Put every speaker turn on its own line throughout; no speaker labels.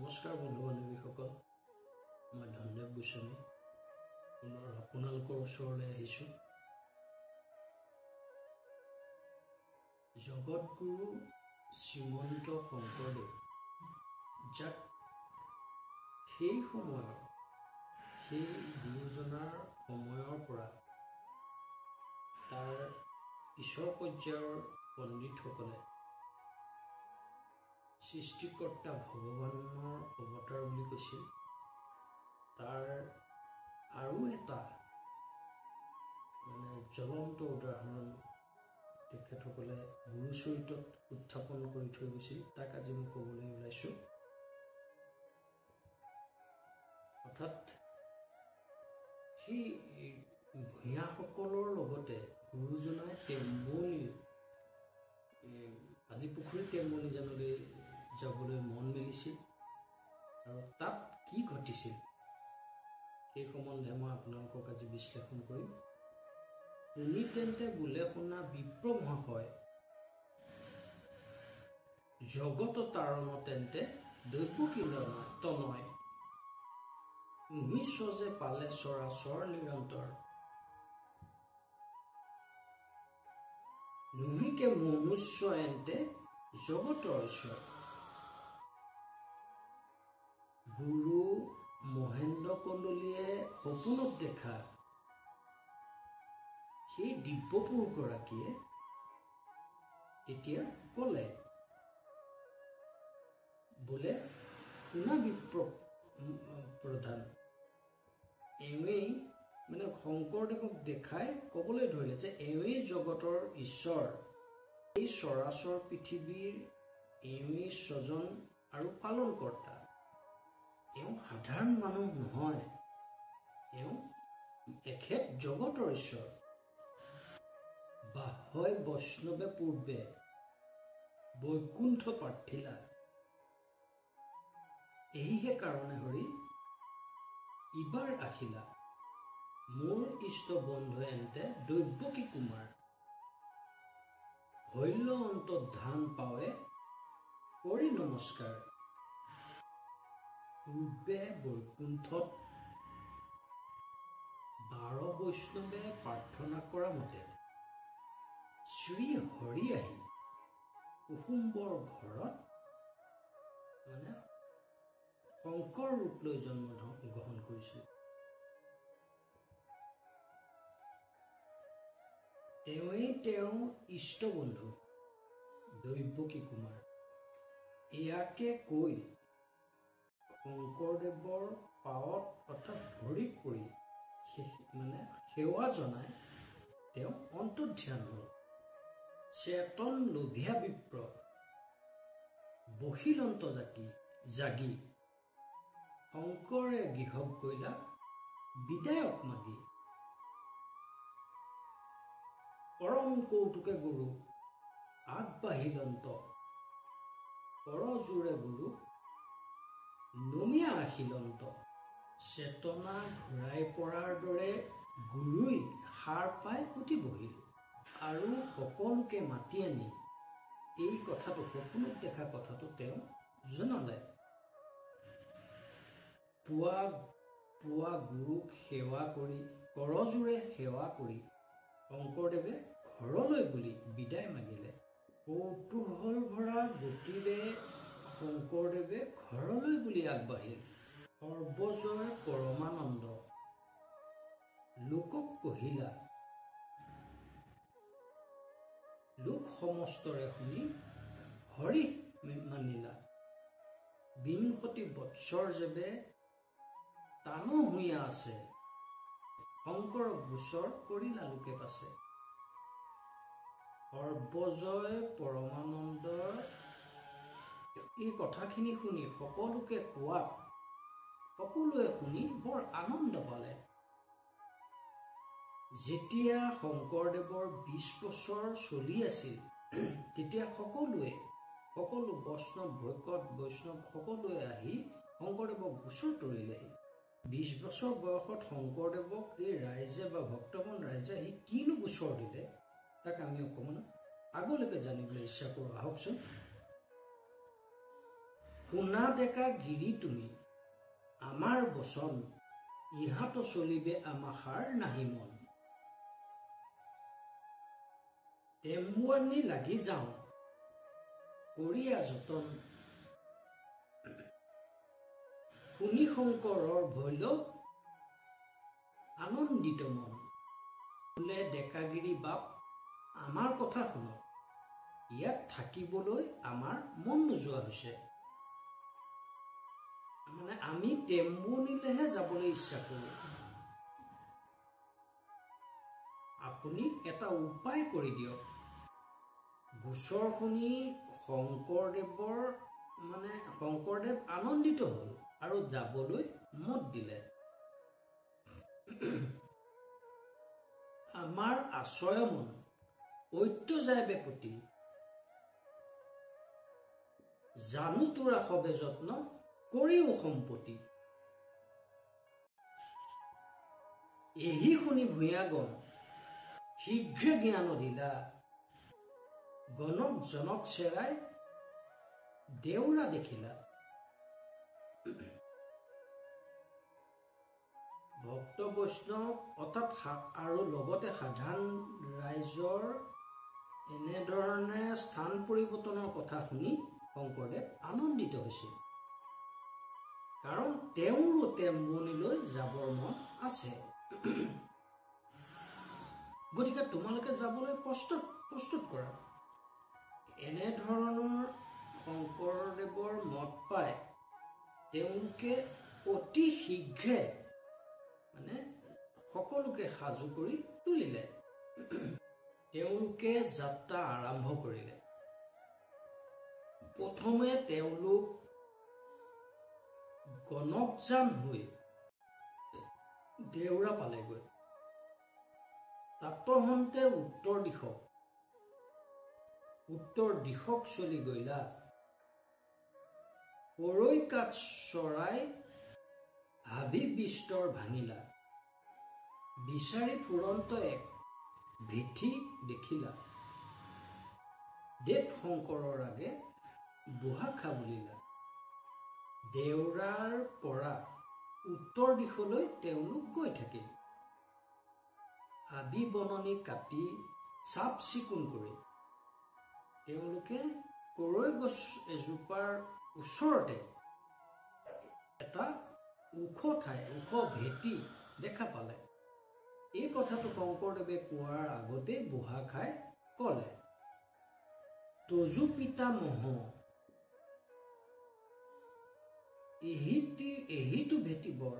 নমস্কাৰ বন্ধু বান্ধৱীসকল, মই ধনদেৱ গোস্বামী পুনৰ আপোনালোকৰ ওচৰলৈ আহিছোঁ। জগতগুৰু শ্ৰীমন্ত শংকৰদেৱ, যাক সেই গুৰুজনাৰ সময়ৰ পৰা তাৰ পিছৰ পৰ্যায়ৰ পণ্ডিতসকলে সৃষ্টিকৰ্তা ভগৱানৰ অৱতাৰ বুলি কৈছিল। তাৰ আৰু এটা জ্বলন্ত উদাহৰণ তেখেতসকলে গুৰুচৰিতত উত্থাপন কৰি থৈ গৈছিল, তাক আজি মই ক'বলৈ ওলাইছোঁ। অৰ্থাৎ সেই ভূঞাসকলৰ লগতে গুৰুজনাই পানীপুখুৰী টেমনি জানলৈ যাবলৈ মন মেলিছিল, আৰু তাত কি ঘটিছিল সেই সম্বন্ধে মই আপোনালোকক আজি বিশ্লেষণ কৰিম। শুনি তেন্তে বোলে শুনা বিপ্ৰ মহাশয়, জগত তাৰণ তেন্তে দৈৱকী তনয়, উহিছ যে পালে চৰাচৰ নিৰন্তৰ, নুহিকে মনুষ্য এন্তে জগতৰ ঈশ্বৰ। গুৰু মহেন্দ্ৰ কন্দলীয়ে সপোনত দেখা সেই দিব্যপুৰুষগৰাকীয়ে তেতিয়া ক'লে, বোলে শুনা বিপ্ৰ প্ৰধান, এওঁৱেই শংকৰদেৱক দেখাই ক'বলৈ ধৰিলে যে এওঁৱেই জগতৰ ঈশ্বৰ, এই চৰাচৰ পৃথিৱীৰ এওঁৱেই স্বজন আৰু পালনকৰ্তা। এওঁ সাধাৰণ মানুহ নহয়, এওঁ এখেত জগতৰ ঈশ্বৰ। বাহ্যই বৈষ্ণৱে পূৰ্বে বৈকুণ্ঠ প্ৰাৰ্থিলা, এহিহে কাৰণে হৰি ইবাৰ আহিলা, মোৰ ইষ্ট বন্ধু এন্তে দৈৱকী কুমাৰ, হৈল অন্তৰ্ধান পাৱে কৰি নমস্কাৰ। পূৰ্বে বৈকুণ্ঠত 12 বৈষ্ণৱে প্ৰাৰ্থনা কৰা মতে শ্ৰী হৰি আহি কুসুম্বৰ ঘৰত শংকৰ ৰূপ লৈ জন্ম গ্ৰহণ কৰিছিল। তেওঁৱেই তেওঁৰ ইষ্ট বন্ধু দৈৱকী কুমাৰ। ইয়াকে কৈ শংকৰদেৱৰ পাৱত অৰ্থাৎ ভৰিত পৰি সেৱা জনাই তেওঁ অন্তৰ্ধান হ'ল। চেতন লোভিয়া বিপ্ৰ বহিলন্ত জাগি, শংকৰে গৃহক গৈলা বিদায়ক মাগি। পৰম কৌতুকে গুৰু আগবাঢ়িলন্ত, কৰজোৰে গুৰু নমিয়া আহিলন্ত। চেতনা ঘূৰাই পৰাৰ দৰে গুৰুই সাৰ পাই উঠি বহিল, আৰু সকলোকে মাতি আনি এই কথাটো, সপোনত দেখা কথাটো তেওঁ জনালে। পুৱা গুৰুক সেৱা কৰি, কৰজোৰে সেৱা কৰি শংকৰদেৱে ঘৰলৈ বুলি বিদায় মাগিলে। কৌতূহল ভৰা গতিৰে শংকৰদেৱে ঘৰলৈ বুলি আগবাঢ়িল। সৰ্বজয় পৰমানন্দ লোকক কহিলা, লোক সমস্তৰে শুনি হৰি মানিলা। 20 বৎসৰ যেবে তান হুঞা আছে, শংকৰক গোচৰ কৰিলা লোকে পাছে। সৰ্বজয় পৰমানন্দৰ এই কথাখিনি শুনি সকলোকে কোৱাত সকলোৱে শুনি বৰ আনন্দ পালে। যেতিয়া শংকৰদেৱৰ 20 বছৰ চলি আছিল, তেতিয়া সকলো বৈষ্ণৱ ভকত বৈষ্ণৱ সকলোৱে আহি শংকৰদেৱক গোচৰ তৰিলেহি। 20 বছৰ বয়সত শংকৰদেৱক এই ৰাইজে বা ভক্তগণ ৰাইজে আহি কিনো গোচৰ দিলে, তাক আমি অকণমান আগলৈকে জানিবলৈ ইচ্ছা কৰোঁ। আহকচোন। শুনা ডেকা গিৰি তুমি আমাৰ বচন ইহাতো চলিবে আমাহাৰ নাহি মন টেম্বুৱানী লাগি যাওঁ কৰিয়া যতন শুনি শংকৰৰ ভৈল আনন্দিত মন বোলে ডেকাগিৰি বাপ আমাৰ কথা শুনক ইয়াত থাকিবলৈ আমাৰ মন নোযোৱা হৈছে মানে আমি টেম্বুৱানীলৈহে যাবলৈ ইচ্ছা কৰোঁ আপুনি এটা উপায় কৰি দিয়ক গোচৰ শুনি শংকৰদেৱ আনন্দিত হ'ল আৰু যাবলৈ মত দিলে আমাৰ আশ্ৰয় মন ঐত্য যায় বেপতি জানো তোৰা সবে যত্ন কৰিও সম্পত্তি এহি শুনি ভূঞাগণ শীঘ্ৰে জ্ঞান দিলা গণক জনক চেৰাই দেউৰা দেখিলা ভক্ত বৈষ্ণৱ অৰ্থাৎ আৰু লগতে সাধাৰণ ৰাইজৰ এনেধৰণে স্থান পৰিৱৰ্তনৰ কথা শুনি শংকৰদেৱ আনন্দিত হৈছিল কাৰণ তেওঁৰো টেম্বুৱানীলৈ যাবৰ মন আছে গতিকে তোমালোকে যাবলৈ প্ৰস্তুত কৰা এনেধৰণৰ শংকৰদেৱৰ মত পাই তেওঁলোকে অতি শীঘ্ৰে মানে সকলোকে সাজু কৰি তুলিলে তেওঁলোকে যাত্ৰা আৰম্ভ কৰিলে প্ৰথমে তেওঁলোক গণকজান হৈ দেউৰা পালেগৈ তাতহন্তে উত্তৰ দিশক চলি গইলা পৰৈ কাঠ চৰাই হাবি বিস্তৰ ভাঙিলা বিচাৰি ফুৰন্ত এক ভেঠি দেখিলা দেৱ শংকৰৰ আগে বুহাখা বুলিলা দেউৰাৰ পৰা উত্তৰ দিশলৈ তেওঁলোক গৈ থাকিল হাবি বননি কাটি চাফ চিকুণ কৰি তেওঁলোকে কৰৈ গছ এজোপাৰ ওচৰতে এটা ওখ ভেটি দেখা পালে এই কথাটো শংকৰদেৱে কোৱাৰ আগতে বুঢ়াখাই ক'লে তজু পিতা মহ এহিটো ভেটি বৰ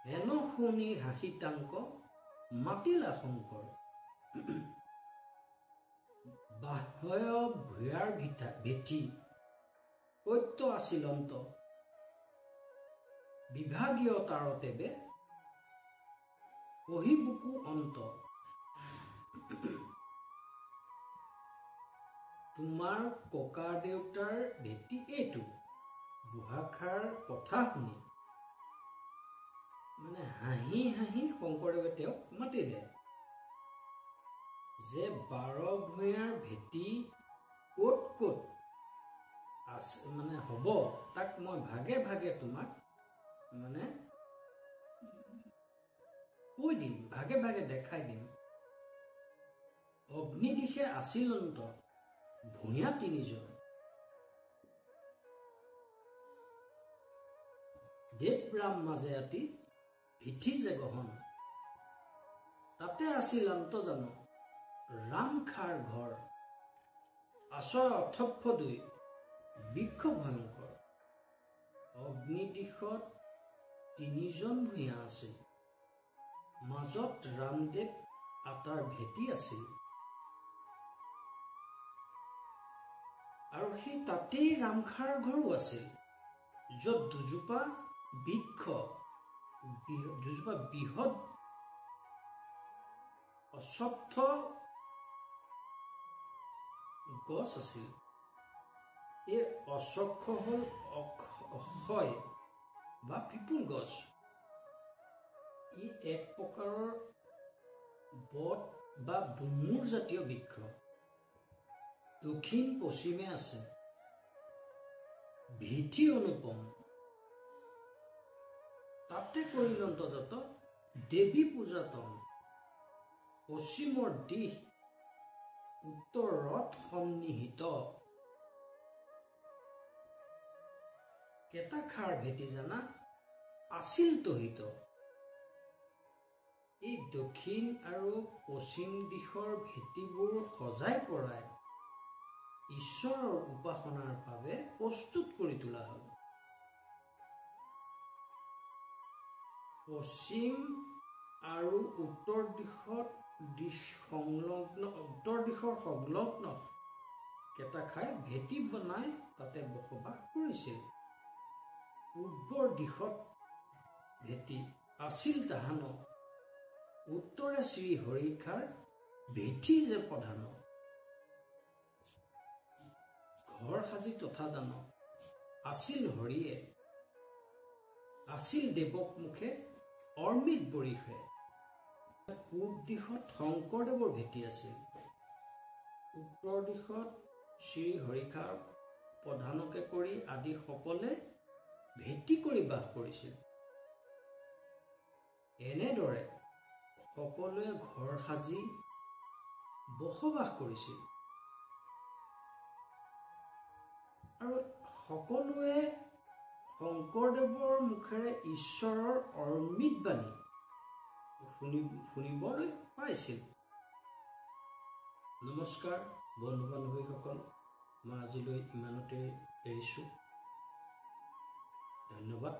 হেন শুনি হাঁহিতাংক মাতিলা শংকৰ বাহ্য ভূঞাৰ ভেটি সত্য আছিল অন্ত বিভাগীয় তাৰতেবে অহিবুকু অন্ত তোমাৰ ককা দেউতাৰ ভেটি এইটো বুঢ়াখাৰ কথা শুনি মানে হাঁহি হাঁহি শংকৰদেৱে তেওঁক মাতিলে যে 12 ভূঞাৰ ভেটি ক'ত আছে মানে হ'ব তাক মই ভাগে ভাগে তোমাক মানে কৈ দিম ভাগে ভাগে দেখাই দিম অগ্নি দিশে আছিল অন্ত ভূঞা 3 জন দেৱ ৰাম মাজে আতি ভিঠি যে গহন তাতে আছিল অন্ত জানো ৰাম খাৰ ঘৰ আশ্ৰয় অথপ্য 2 বৃক্ষ ভয়ংকৰ অগ্নি দিশত 3 জন ভূঞা আছিল মাজত ৰামদেৱ আটাৰ ভেটি আছিল আৰু সেই তাতেই ৰামখাৰ ঘৰো আছিল য'ত দুজোপা বৃহৎ অশ্বত্থ গছ আছিল এই অশ্বত্থ হ'ল অক্ষয় বা পিপুল গছ ই এক প্ৰকাৰৰ বট বা বুমুৰ জাতীয় বৃক্ষ দক্ষিণ পশ্চিমে আছে ভীতি অনুপম। তাতে কৰিল অন্তৰ্জাত দেৱী পূজাতন। পশ্চিমৰ দিশ উত্তৰত সন্নিহিত। কেটাখাৰ ভেটি জানা আছিল তহিত। এই দক্ষিণ আৰু পশ্চিম দিশৰ ভেটিবোৰ সজাই পৰাই ঈশ্বৰৰ উপাসনাৰ বাবে প্ৰস্তুত কৰি তোলা হ'ল। পশ্চিম আৰু উত্তৰ দিশৰ সংলগ্ন কেটাখাই ভেটি বনাই তাতে বসবাস কৰিছিল। পূৰ্বৰ দিশত ভেটি আছিল তাহান, উত্তৰে শ্ৰী হৰিষাৰ ভেটি যে প্ৰধান। ঘৰ সাজি তথা জান আছিল হৰিয়ে, আছিল দেৱক মুখে অৰ্মিত বৰিষে। পূব দিশত শংকৰদেৱৰ ভেটি আছিল, উত্তৰ দিশত শ্ৰী হৰিষাৰ প্ৰধানকে কৰি আদি সকলে ভেটি কৰি বাস কৰিছিল। এনেদৰে সকলোৱে ঘৰ সাজি বসবাস কৰিছিল আৰু সকলোৱে শংকৰদেৱৰ মুখেৰে ঈশ্বৰৰ অৰ্মিত বাণী শুনিবলৈ পাইছিল। নমস্কাৰ বন্ধু বান্ধৱীসকল, মই আজিলৈ ইমানতে এৰিছোঁ। ধন্যবাদ।